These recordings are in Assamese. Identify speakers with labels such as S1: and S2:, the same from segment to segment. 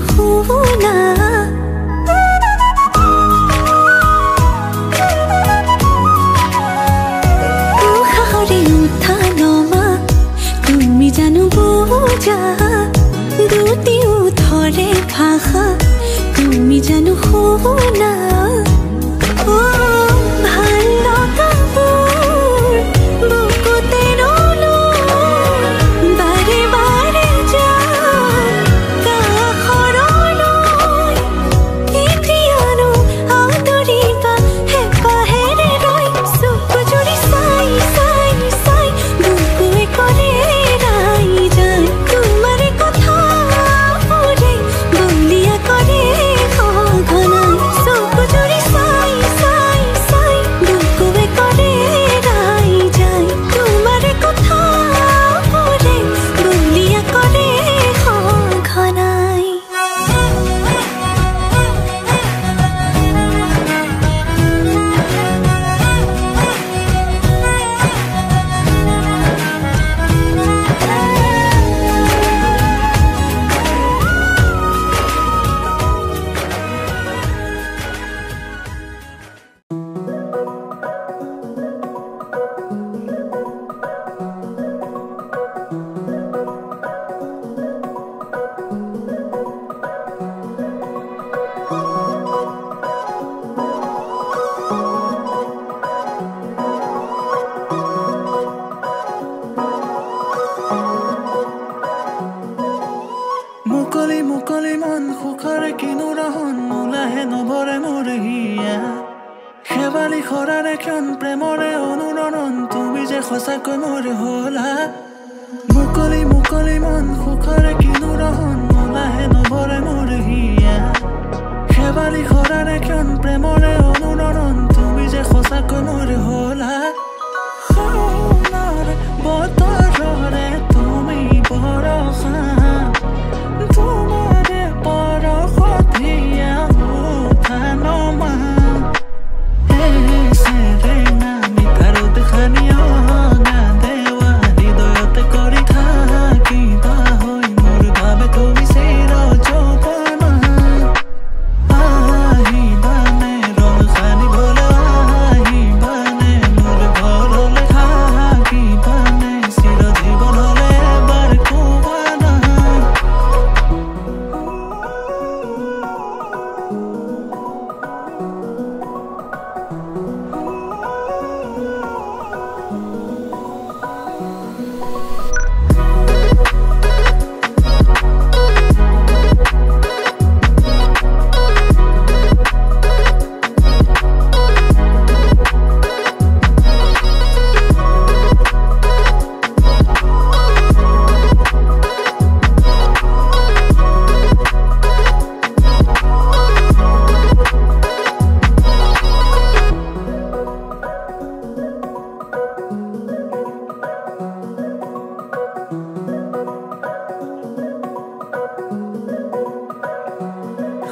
S1: শুনা উশাহৰে উঠা নমা তুমি জানো বুজা দুটি উঠৰে ভাষা তুমি জানো শুনা ভাল লগাবোৰ বুকুতে ৰলো বাৰে বাৰে যাম কাষৰলৈ এতিয়ানো আদৰিবা হেঁপাহেৰে ৰৈ চকু জুৰি চাই চাই চাই বুকুৱে কৰে ৰাই যায় তোমাৰে কথাবোৰে বলিয়া কৰে সঘনাই চকু জুৰি চাই চাই চাই বুকুৱে কৰে ৰাই যায় তোমাৰে কথাবোৰে বলিয়া কৰে সঘনাই
S2: মুকলি মুকলি মন সুখৰে কিনো ৰহন নোলাহে নভৰে মোৰ হিয়া শেৱালি খৰাৰে ক্ষণ প্ৰেমৰে অনুৰণন তুমি যে সঁচাকৈ মোৰ হলা মুকলি মুকলি মন সুখৰে কিনো ৰহন নোলাহে নভৰে মোৰ হিয়া শেৱালি খৰাৰে ক্ষণ প্ৰেমৰে অনুৰণন তুমি যে সঁচাকৈ মোৰ হলা সোণৰ বতৰৰে তুমি বৰষা তোমাৰে পৰশত হিয়া উঠা নমা সেৰেঙা মিঠাৰ উৎসানীয় গান দেৱা হৃদয়তে কৰি থাকিবা হৈ মোৰ বাবে তুমি চিৰ যৌৱনা আহিবানে ৰং সানিবলৈ আহিবানে মোৰ ঘৰলৈ থাকিবানে চিৰ জীৱনলৈ এবাৰ কোৱানা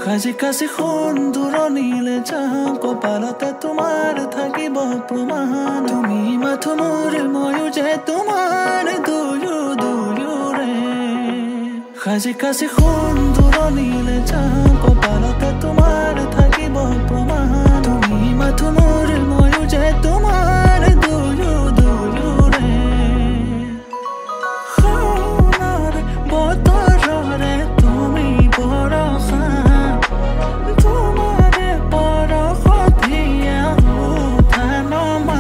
S2: সাজি কাছি সোণ দূৰণিলে যাওঁ কপালতে তোমাৰ থাকিব প্ৰমাণ তুমি মাথো মোৰ ময়ো যে তোমাৰ দুয়ো দুয়োৰে সাজি কাছি সোণ দূৰণিলে যাওঁ কপালতে তোমাৰ থাকিব প্ৰমাণ তুমি মাথো মোৰ ময়ো যে তোমাৰ দুয়ো দুয়োৰে সোণৰ বতৰৰে তুমি বৰষা তোমাৰে পৰশত হিয়া উঠা নমা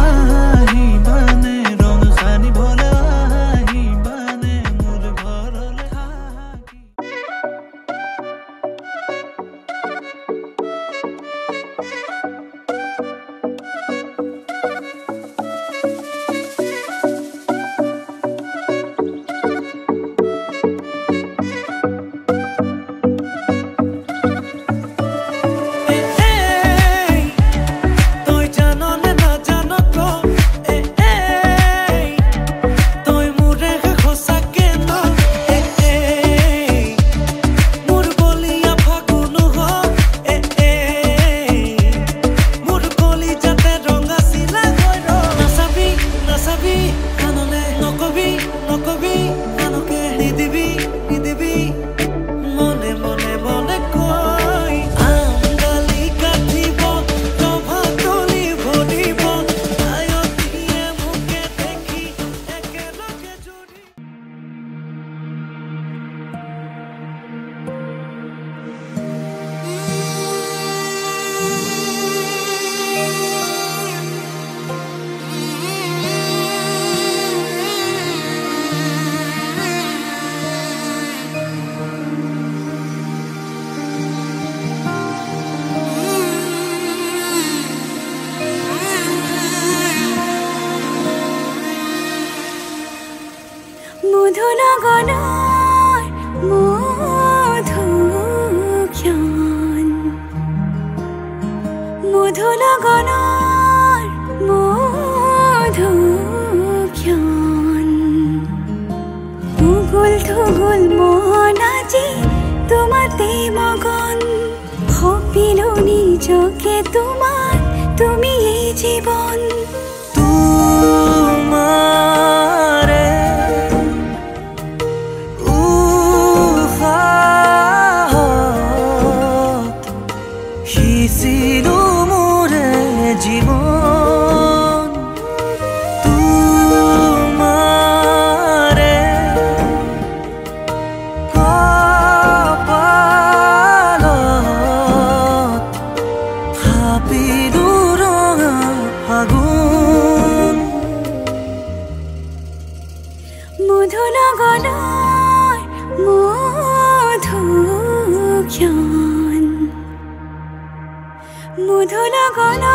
S2: আহিবানে ৰং সানিবলৈ আহিবানে মোৰ ঘৰলৈ থাকি
S1: মধুলগনৰ মধুক্ষণ উগুল থুগুল মন আজি তোমাতে মগন সপিলো নিজকে তোমাৰ তুমি এই জীৱন
S2: তোমাৰে উশাহত সিঁচিলো মোৰে জীৱন তোমাৰে কপালত থাপিলো ৰঙা ফাগুন
S1: মধুলগনৰ মধুক্ষণ মধুলগনৰ